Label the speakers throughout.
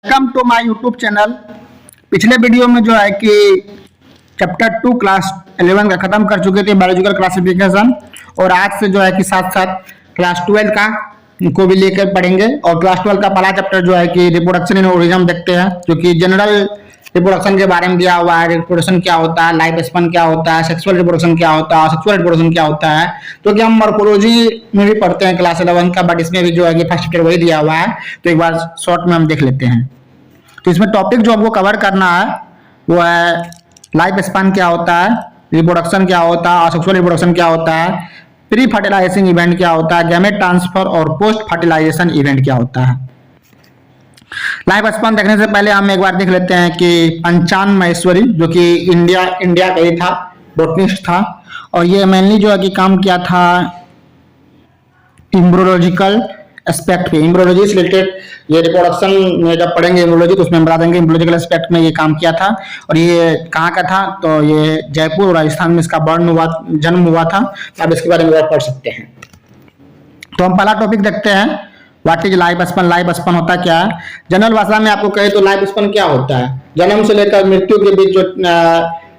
Speaker 1: Welcome to my YouTube channel. पिछले video में जो है कि चैप्टर 2 क्लास 11 का ख़त्म कर चुके थे बायोलॉजिकल क्लासिफिकेशन, और आज से जो है कि साथ साथ क्लास 12 का को भी लेकर पढ़ेंगे। और क्लास 12 का पहला चैप्टर जो है कि रिप्रोडक्शन इन ऑर्गेनिज्म देखते हैं, जो कि जनरल रिप्रोडक्शन के बारे में दिया हुआ है। रिप्रोडक्शन क्या होता है, लाइफ स्पैन क्या होता है, सेक्सुअल रिप्रोडक्शन क्या होता है, सेक्सुअल रिप्रोडक्शन क्या होता है, तो कि हम मॉर्फोलॉजी में भी पढ़ते हैं क्लास 11 का, बट इसमें भी जो है कि फर्स्ट चैप्टर वही दिया हुआ है। तो एक बार शॉर्ट में हम देख लेते हैं। तो इसमें टॉपिक जो हमको कवर करना है वो है लाइफ स्पैन क्या होता है, रिप्रोडक्शन क्या होता है, सेक्सुअल रिप्रोडक्शन क्या होता है, प्री फर्टिलाइजेशन इवेंट क्या होता है, गैमेट ट्रांसफर और पोस्ट फर्टिलाइजेशन इवेंट क्या होता है। लाइफ स्पैन देखने से पहले हम एक बार देख लेते हैं कि पंचान महेश्वरी, जो कि इंडिया का ही था, बोटनिस्ट था, और ये मेनली जो है कि काम किया था एम्ब्रियोलॉजिकल एस्पेक्ट पे। एम्ब्रियोलॉजी से रिलेटेड ये रिप्रोडक्शन में जब पढ़ेंगे एम्ब्रियोलॉजी तो उसमें बता देंगे एम्ब्रियोलॉजिकल एस्पेक्ट में ये काम किया था। और ये कहाँ का था, तो ये जयपुर और राजस्थान में इसका जन्म हुआ था। आप इसके बारे में पढ़ सकते हैं। तो हम पहला टॉपिक देखते हैं, what is life span. Life span होता क्या है? जनरल भाषा में आपको कहे तो लाइफ स्पैन क्या होता है, जन्म से लेकर मृत्यु के बीच जो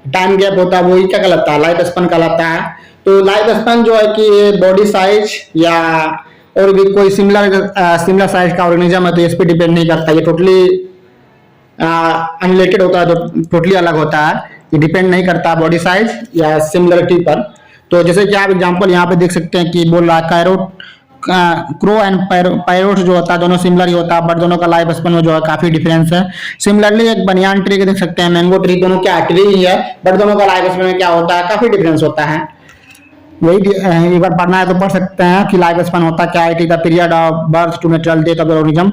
Speaker 1: टाइम गैप होता है वही क्या कहलाता है, लाइफ स्पैन कहलाता है। तो लाइफ स्पैन जो है कि बॉडी साइज या और भी कोई सिमिलर साइज का ऑर्गेनिज्म है तो इस पर डिपेंड नहीं करता। ये टोटली अनरिलेटेड होता है, तो टोटली अलग होता है। ये डिपेंड नहीं करता बॉडी साइज या सिमिलरिटी पर। तो जैसे कि आप एग्जांपल यहाँ पे देख सकते हैं कि बोल रहा है कैरोट, क्रो एंड पैरोट जो होता है दोनों सिमिलर ही होता है, बट दोनों का लाइफ स्पैन में जो है काफी डिफरेंस है। सिमिलरली एक बनियान ट्री के देख सकते हैं, मैंगो ट्री, दोनों क्या ट्री ही है, बट दोनों का लाइफ स्पैन में क्या होता है, काफी डिफरेंस होता है। वही एक बार पढ़ना है तो पढ़ सकते हैं कि लाइफ स्पैन होता क्या है। It is the period of birth to natural death of the organism.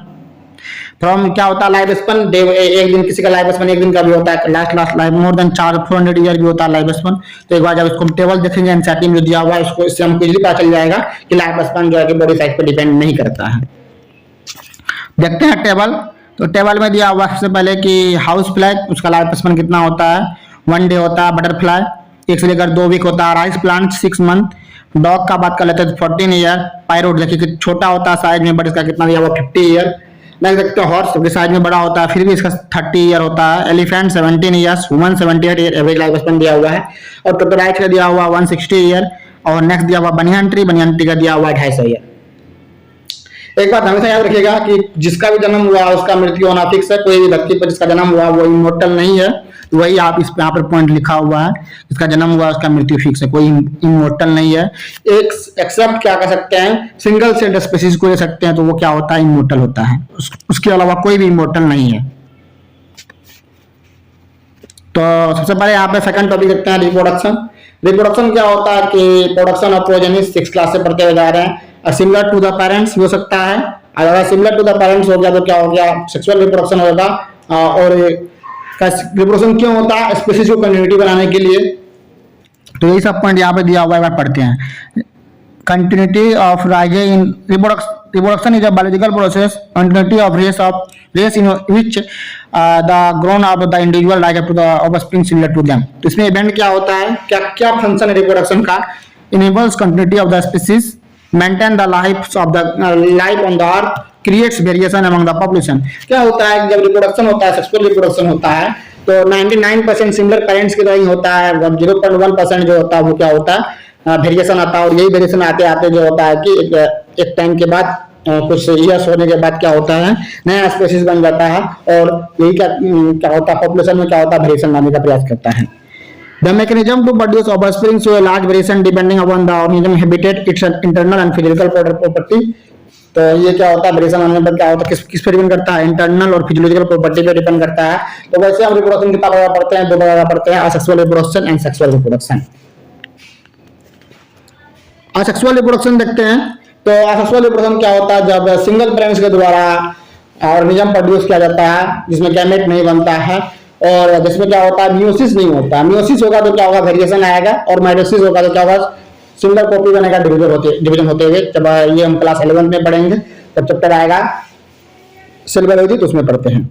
Speaker 1: From क्या होता है लाइफ स्पैन, एक दिन किसी का लाइफ स्पैन एक दिन का भी होता है, last life more than 400 year भी होता है लाइफ स्पैन। तो एक बार जब इसको टेबल देखेंगे एनसीईआरटी में जो दिया हुआ है इसको, इससे हमको इजीली पता चल जाएगा कि लाइफ स्पैन जो है कि बॉडी साइज पर डिपेंड नहीं करता है। देखते हैं टेबल। तो टेबल में दिया हुआ सबसे पहले कि हाउस फ्लाई, उसका लाइफ स्पैन कितना होता है, 1 डे होता है। बटरफ्लाई 1 से लेकर 2 वीक होता है। Rice plant 6 month. डॉग का बात कर लेते हैं तो 14 ईयर। पायरोट देखिए कि छोटा होता है साइज में, बट इसका कितना दिया हुआ 50 ईयर। देख सकते हो हॉर्स के साइज में बड़ा होता है, फिर भी इसका 30 ईयर होता है। Elephant 17 years, human 78 year average life span दिया हुआ है। और टोटोराइट का दिया हुआ 160 ईयर। और नेक्स्ट दिया हुआ बनियान ट्री का दिया हुआ 250 ईयर। एक बात हमेशा याद रखिएगा कि जिसका भी जन्म हुआ उसका मृत्यु होना फिक्स है। कोई भी व्यक्ति पर जिसका जन्म हुआ वो इमोर्टल नहीं है, वही आप इस पे यहाँ पर पॉइंट लिखा हुआ है, जिसका जन्म हुआ उसका मृत्यु फिक्स है, कोई इमोर्टल नहीं है। एक एक्सेप्ट क्या कर सकते हैं, सिंगल सेल्ड स्पीशीज को ले सकते हैं, तो वो क्या होता है, इमोर्टल होता है। उसके अलावा कोई भी इमोर्टल नहीं है। तो सबसे पहले यहाँ पे सेकंड टॉपिक देखते हैं, रिप्रोडक्शन। रिप्रोडक्शन क्या होता है कि प्रोडक्शन ऑफ प्रोजेनिस 6 क्लास से पढ़ते हुए जा रहे हैं। सिमिलर टू द पेरेंट्स हो सकता है, अगर सिमिलर टू द पेरेंट्स हो गया तो क्या हो गया, सेक्सुअल रिप्रोडक्शन होगा। और रिप्रोडक्शन क्यों होता है, स्पीशीज को कंटिन्यूटी बनाने के लिए। तो यही सब पॉइंट यहाँ पे दिया हुआ है, पढ़ते हैं। Continuity of rise in reproduction is a biological process, continuity of race in which the grown of the individual rise up to the offspring similar to them. तो इसमें इवेंट क्या होता है, क्या क्या फंक्शन है रिप्रोडक्शन का, enables continuity of the species, maintain the life on the earth, creates variation among the population. क्या होता है जब रिप्रोडक्शन होता है, सेक्सुअल रिप्रोडक्शन होता है, तो 99% सिमिलर पेरेंट्स के द्वारा ही होता है। 0.1% जो होता है वो क्या होता है, वेरिएशन आता है। और यही वेरिएशन आते आते जो होता है कि एक टाइम के बाद, कुछ ईयर्स होने के बाद क्या होता है, नया स्पीशीज बन जाता है। और यही क्या होता है, पॉपुलेशन में क्या होता है, वेरिएशन लाने का प्रयास करता है। The mechanism to produce offspring show a large variation depending upon the organism habitat, its internal and physical property। तो ये क्या होता है, वेरिएशन आने पर क्या होता है, किस पर डिपेंड करता है, इंटरनल और फिजियोलॉजिकल प्रॉपर्टी पे डिपेंड करता है। तो वैसे हम रिप्रोडक्शन कितना प्रकार पढ़ते हैं, 2 प्रकार पढ़ते हैं, asexual reproduction and sexual reproduction. Asexual reproduction देखते हैं। तो असेक्सुअल रिप्रोडक्शन क्या होता है, जब सिंगल पेरेंट्स के द्वारा ऑर्गेनिज्म प्रोड्यूस किया जाता है जिसमें गैमेट नहीं बनता है, और जिसमें क्या होता है, मियोसिस नहीं होता। मियोसिस होगा तो क्या होगा, वेरिएशन आएगा। और माइटोसिस होगा तो क्या होगा, सिंगल कॉपी करने का डिवीजन होते हुए। जब ये हम क्लास 11 में पढ़ेंगे तब चैप्टर आएगा सेल बायोलॉजी, तो उसमें पढ़ते हैं।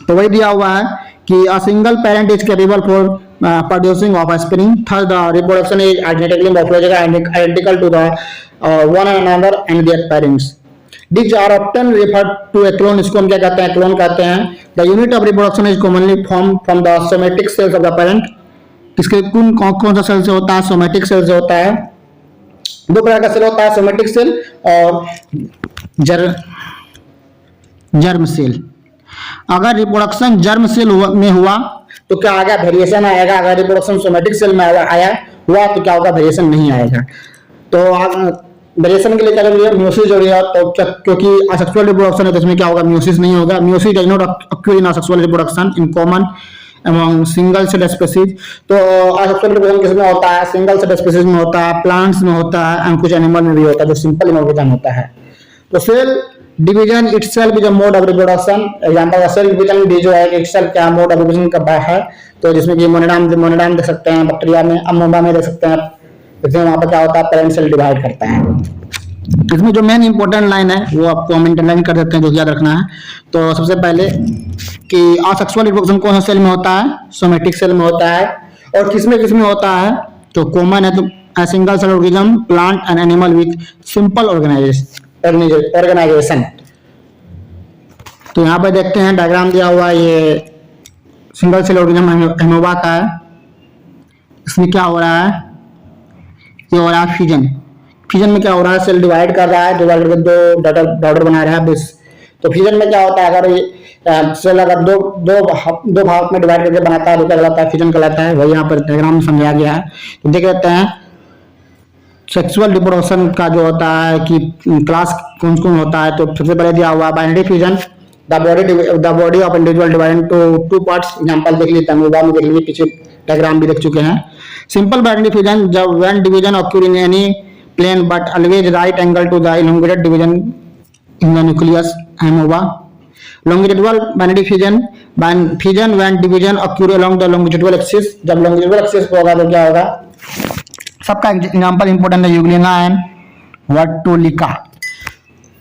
Speaker 1: तो वही दिया हुआ है कि a single parent is capable for producing offspring, third the reproduction is identically morphological identical to the one another and their parents. These are often referred to a clone. इसको हम क्या कहते हैं? क्लोन कहते हैं. The unit of reproduction is commonly formed from the somatic cells of the parent. इसके कौन सा सेल से होता है? सोमेटिक सेल से होता है. दो प्रकार का सेल होता है, सोमेटिक सेल और जर्म सेल. अगर रिप्रोडक्शन जर्म सेल में हुआ तो क्या आएगा? वेरिएशन आएगा. अगर रिप्रोडक्शन सोमेटिक सेल में आया हुआ तो क्या होगा? वेरिएशन नहीं आएगा. तो वेरिएशन के लिए क्या जरूरी है? म्यूसिस जरूरी है. तो क्योंकि असेक्सुअल रिप्रोडक्शन है तो इसमें क्या होगा? म्यूसिस नहीं होगा. Meiosis does not occur in asexual reproduction in common among single cell species. तो असेक्सुअल रिप्रोडक्शन किसमें होता है? सिंगल सेल स्पीसीज में होता है, प्लांट्स में होता है एंड कुछ एनिमल में भी होता है जो सिंपल इमोर्फिज्म होता है. तो cell division itself is a mode of reproduction. Example का सेल डिवीजन भी जो है कि इटसेल्फ क्या मोड ऑफ रिप्रोडक्शन का है. तो जिसमें कि मोनोडाम देख सकते हैं, बैक्टीरिया में, अमोबा में देख सकते हैं. इसमें वहां पर क्या होता है? पेरेंट सेल डिवाइड करता है. इसमें जो मेन इंपॉर्टेंट लाइन है वो आपको हम इंटरलाइन कर देते हैं, जो याद रखना है. तो सबसे पहले कि असेक्सुअल रिप्रोडक्शन कौन सा सेल में होता है? सोमेटिक सेल में होता है. और किसमें होता है? तो कॉमन है तो single cell organism, plant and animal with simple organization. तो यहाँ पर देखते हैं डायग्राम दिया हुआ, ये सिंगल सेल ऑर्गेनिज्म एमोबा का है. इसमें क्या हो रहा है? ये हो रहा है फ्यूजन. फ्यूजन में क्या हो रहा है? सेल डिवाइड कर रहा है, डिवाइड करके दो डॉटर बना रहा है बेस. तो फ्यूजन में क्या होता है? अगर सेल अगर दो भाग में डिवाइड करके बनाता है तो क्या कहलाता है? फ्यूजन कहलाता है. वही यहाँ पर डायग्राम में समझाया गया है. तो देख लेते हैं सेक्सुअल रिप्रोडक्शन का जो होता है कि क्लास कौन कौन होता है. तो सबसे पहले दिया हुआ binary fusion. The body of individual divide into two parts. Example देख लीजिए, अमोबा में देख लीजिए, पीछे डायग्राम भी देख चुके हैं. सिंपल बाइनरी फ्यूजन जब when division occur in any plane but always right angle to the elongated division in the nucleus amoeba. Longitudinal binary fusion when division occur along the longitudinal axis. जब longitudinal axis होगा तो क्या होगा? सबका example important है, euglena and vorticella.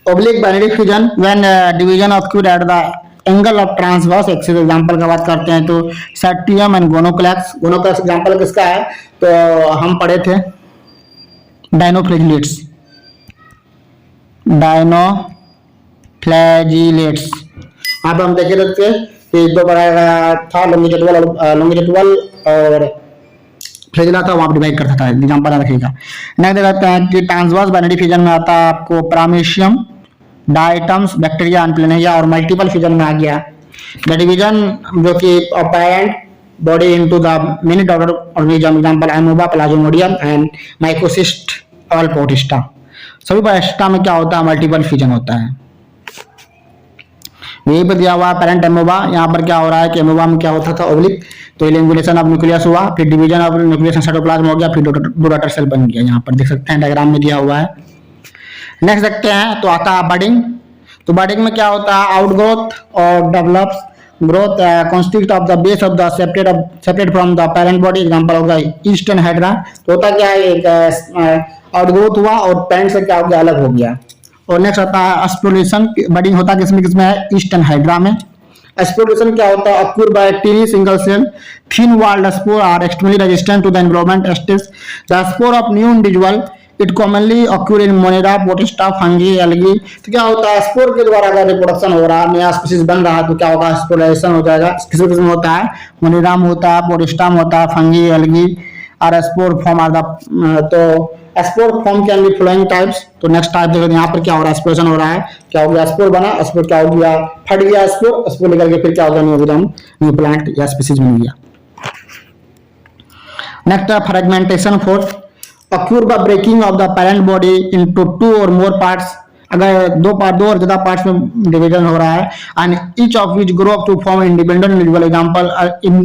Speaker 1: Oblique binary fusion when division occur at the angle of transverse axis. Example का बात करते हैं तो सेटियम एंड गोनोक्लेक्स. गोनोक्लेक्स एग्जांपल किसका है? तो हम पढ़े थे डायनोफ्लैजिलेट्स. यहाँ पर हम देखे थे कि दो प्रकार था, लॉन्गिट्यूडल और फ्लैजिला था, वहां डिवाइड करता था. एग्जांपल रखिएगा. नेक्स्ट देखते हैं कि ट्रांसवर्स बाइनरी फ्यूजन में आता है आपको paramecium, diatoms, bacteria and planaria. और मल्टीपल फ्यूजन में आ गया द डिवीजन जो कि parent body into the many daughter organism. Example amoeba, plasmodium and mycocyst और पोटिस्टा. सभी पोटिस्टा में क्या होता है? मल्टीपल फ्यूजन होता है. यही पर दिया हुआ पेरेंट एमोबा. यहाँ पर क्या हो रहा है कि एमोबा में क्या होता था? ओब्लिक. तो इलिंगुलेशन ऑफ न्यूक्लियस हुआ, फिर डिवीजन ऑफ न्यूक्लियस साइटोप्लाज्म हो गया, फिर दो डॉटर सेल बन गया. यहाँ पर देख सकते हैं डायग्राम में दिया हुआ है. नेक्स्ट देखते हैं तो आता है बडिंग. तो बडिंग में क्या होता है? आउटग्रोथ और develops. Growth consist of the base of the separate from the parent body. Example होगा ईस्टर्न हाइड्रा. तो होता क्या है? एक आउटग्रोथ हुआ और पेरेंट से क्या हो गया? अलग हो गया. और नेक्स्ट आता है स्पोलेशन. बडिंग होता है किसमें है? ईस्टर्न हाइड्रा में. स्पोलेशन क्या होता है? Occur by tiny single cell thin walled spore are extremely resistant to the environment stress. The spore of new individual it commonly occur in monera, protista, fungi, algae. तो क्या होता है? स्पोर के द्वारा अगर रिप्रोडक्शन हो रहा है, नया स्पीशीज बन रहा है तो क्या होगा? स्पोलाइजेशन हो जाएगा. किस किस्म होता है? मोनेरा में होता है, पोटिस्टा में होता है, फंगी, एल्गी और स्पोर फॉर्म आर द. तो spore form can be flowing types. तो नेक्स्ट टाइप देखो यहाँ पर क्या हो रहा है? स्पोलेशन हो रहा है. क्या हो गया? स्पोर बना, स्पोर क्या हो गया? फट गया स्पोर निकल के फिर क्या होगा? न्यू प्लांट या स्पीशीज बन गया. Next fragmentation. Fourth occur by breaking of the parent body into two or more parts. अगर दो और ज्यादा पार्ट्स में डिवीजन हो रहा है and each of which grow up to form independent individual. Example in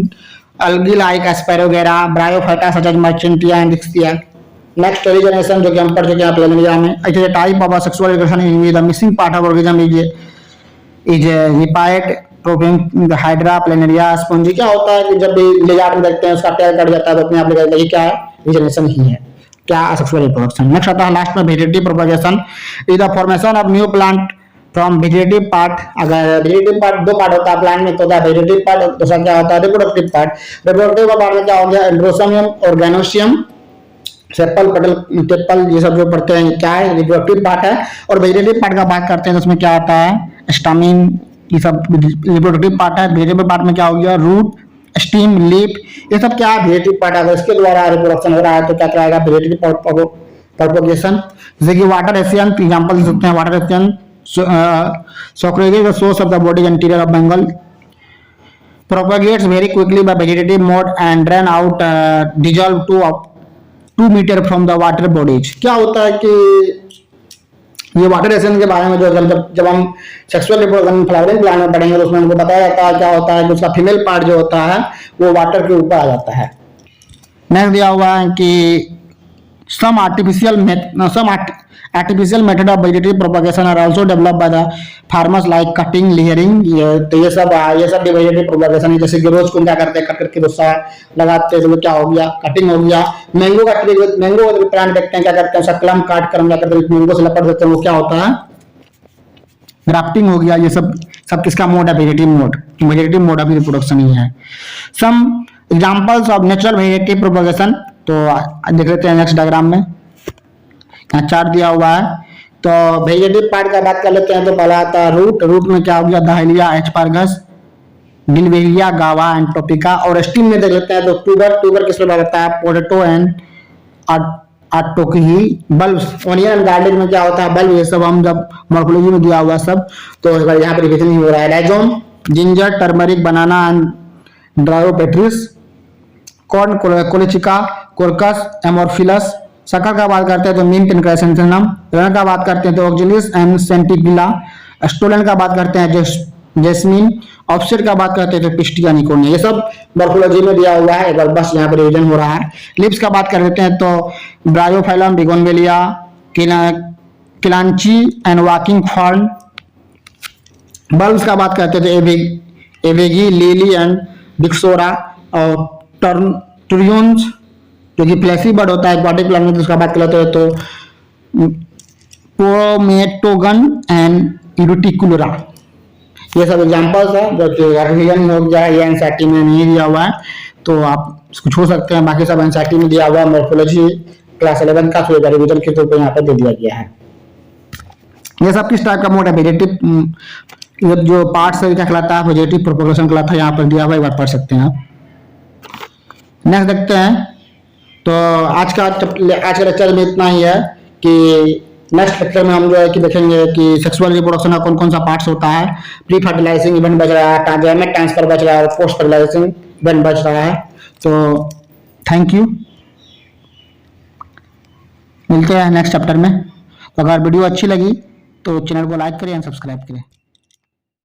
Speaker 1: algae like Asparagera, Bryophyta such as Marchantia and Ixtia. Next generation जो कि हम पढ़ चुके हैं प्लेनेरिया में. It is a type of sexual relation in which the missing part of organism is repied, propping, hydra, planaria, sponge. क्या होता है कि जब भी लेजार्ड में देखते हैं उसका टेल कट जाता है तो अपने आप लगता है क्या है? रीजनरेशन ही है. क्या? Sexual reproduction. नेक्स्ट आता है लास्ट में vegetative propagation. Is the formation of new plant from vegetative part. अगर वेजिटेटिव पार्ट दो पार्ट होता है प्लांट में तो वेजिटेटिव पार्ट, दूसरा क्या होता है? Reproductive part. रिप्रोडक्टिव पार्ट में क्या हो गया? एंड्रोसोमियम और गैनोसियम सेपल पटल टेपल ये सब जो पढ़ते हैं क्या है, रिप्रोडक्टिव पार्ट है। और वेजिटेटिव पार्ट का बात करते हैं तो उसमें क्या आता है, स्टामिन, ये सब रिप्रोडक्टिव पार्ट है। वेजिटेटिव पार्ट में क्या हो गया, रूट, स्टीम, लीफ, ये सब क्या है, वेजिटेटिव पार्ट है। इसके द्वारा रिप्रोडक्शन हो रहा है तो क्या कराएगा, वेजिटेटिव प्रोपगेशन। जैसे कि वाटर एशियन एग्जाम्पल दे सकते हैं, water Asian Socrates the source of the body interior of Bengal propagates very quickly by vegetative mode and drain out dissolve to 2 metre from the water bodies. क्या होता है कि ये water essence के बारे में जो जब हम सेक्सुअल रिप्रोडक्शन फ्लावरिंग प्लांट में पढ़ेंगे तो उसमें हमको बताया जाता है क्या होता है कि उसका फीमेल पार्ट जो होता है वो वाटर के ऊपर आ जाता है। नेक्स्ट दिया हुआ है कि some artificial method of vegetative propagation are also developed by the farmers like cutting, layering। तो ये सब vegetative propagation है। जैसे कि रोज को क्या करते हैं, कट करके गुस्सा लगाते हैं तो क्या हो गया, कटिंग हो गया। मैंगो का प्लांट देखते हैं क्या करते हैं, उसका क्लम काट कर हम क्या करते हैं, मैंगो से लपट देते हैं, वो क्या होता है, ग्राफ्टिंग हो गया। ये सब किसका मोड है, वेजिटेटिव मोड ऑफ रिप्रोडक्शन ही है। Some examples of natural vegetative propagation तो देख लेते हैं नेक्स्ट डायग्राम में, यहाँ चार्ट दिया हुआ है। तो वेजिटेटिव पार्ट का बात कर लेते हैं तो पहला आता है रूट में क्या हो गया, दहलिया, एस्पार्गस, गिलवेरिया, गावा एंड टोपिका। और स्टीम में देख लेते हैं तो ट्यूबर किस में रहता है, पोटैटो एंड आटोकी। बल्ब, ऑनियन एंड गार्लिक में क्या होता है, बल्ब। ये सब हम जब मॉर्फोलॉजी में दिया हुआ सब तो यहाँ पे रिविजन हो रहा है। Rhizome, ginger, turmeric, banana and dryopteris, corn, colchicum, crocus, amorphophallus. Sucker का बात करते हैं तो मिंट एंड क्राइसेंथेमम। रण का बात करते हैं तो ऑक्जिलिस एंड सेंटिपिला। स्टोलन का बात करते हैं जैस्मिन। ऑफसेट का बात करते हैं तो पिस्टिया निकोनिया। ये सब मॉर्फोलॉजी में दिया हुआ है, एक बार बस यहाँ पर रिवीजन हो रहा है। लिप्स का बात कर लेते हैं तो bryophyllum, bougainvillea, kalanchoe and walking fern. Bulbs का बात करते हैं तो एवेगी, लिली एंड बिक्सोरा। और टर्यून्स जो कि फ्लैसी बर्ड होता है एक्वाटिक प्लांट में, तो उसका बात कर लेते हैं तो पोमेटोगन एंड यूटिकुलरा। ये सब एग्जांपल्स है जो कि रिवीजन हो गया है, ये एनसीईआरटी में नहीं दिया हुआ है तो आप इसको छोड़ सकते हैं। बाकी सब एनसीईआरटी में दिया हुआ है। मॉर्फोलॉजी क्लास 11 का रिवीजन के तौर पर यहाँ पे दे दिया गया है। ये सब किस टाइप का मोड है, वेजिटेटिव जो पार्ट्स है क्या कहलाता है, वेजिटेटिव प्रोपगेशन कहलाता है, यहाँ पर दिया हुआ है, एक बार पढ़ सकते हैं आप। नेक्स्ट देखते हैं तो आज का लेक्चर में इतना ही है कि नेक्स्ट लेक्चर में हम जो है कि देखेंगे कि सेक्सुअल रिप्रोडक्शन का कौन कौन सा पार्ट्स होता है। प्री फर्टिलाइजिंग इवेंट बच रहा है, गैमेट ट्रांसफर बच रहा है और पोस्ट फर्टिलाइजिंग इवेंट बच रहा है। तो थैंक यू, मिलते हैं नेक्स्ट चैप्टर में। तो अगर वीडियो अच्छी लगी तो चैनल को लाइक करें एंड सब्सक्राइब करें।